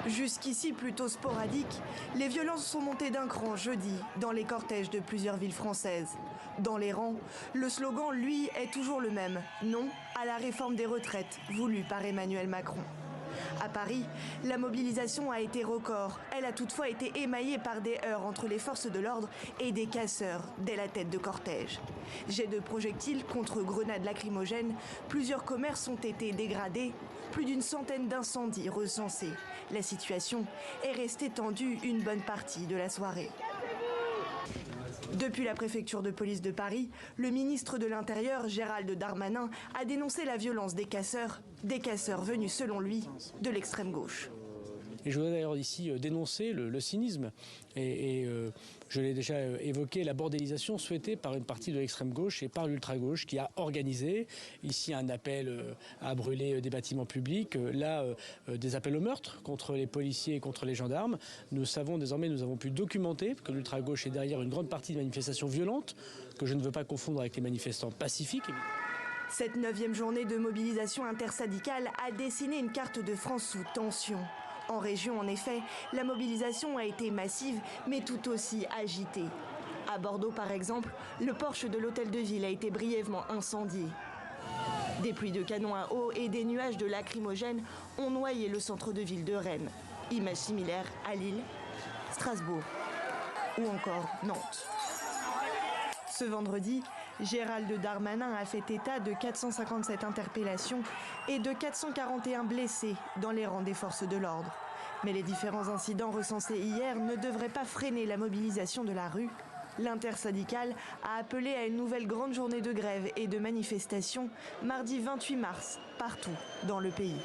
Jusqu'ici plutôt sporadiques, les violences sont montées d'un cran jeudi dans les cortèges de plusieurs villes françaises. Dans les rangs, le slogan, lui, est toujours le même. Non à la réforme des retraites voulue par Emmanuel Macron. À Paris, la mobilisation a été record. Elle a toutefois été émaillée par des heurts entre les forces de l'ordre et des casseurs dès la tête de cortège. Jets de projectiles contre grenades lacrymogènes, plusieurs commerces ont été dégradés, plus d'une centaine d'incendies recensés. La situation est restée tendue une bonne partie de la soirée. Depuis la préfecture de police de Paris, le ministre de l'Intérieur, Gérald Darmanin, a dénoncé la violence des casseurs venus, selon lui, de l'extrême gauche. Et je voudrais d'ailleurs ici dénoncer le cynisme et je l'ai déjà évoqué, la bordélisation souhaitée par une partie de l'extrême gauche et par l'ultra-gauche qui a organisé ici un appel à brûler des bâtiments publics, des appels au meurtre contre les policiers et contre les gendarmes. Nous savons désormais, nous avons pu documenter que l'ultra-gauche est derrière une grande partie de manifestations violentes, que je ne veux pas confondre avec les manifestants pacifiques. Cette 9e journée de mobilisation intersyndicale a dessiné une carte de France sous tension. En région, en effet, la mobilisation a été massive, mais tout aussi agitée. À Bordeaux, par exemple, le porche de l'hôtel de ville a été brièvement incendié. Des pluies de canons à eau et des nuages de lacrymogènes ont noyé le centre de ville de Rennes. Image similaire à Lille, Strasbourg ou encore Nantes. Ce vendredi, Gérald Darmanin a fait état de 457 interpellations et de 441 blessés dans les rangs des forces de l'ordre. Mais les différents incidents recensés hier ne devraient pas freiner la mobilisation de la rue. L'intersyndicale a appelé à une nouvelle grande journée de grève et de manifestation mardi 28 mars, partout dans le pays.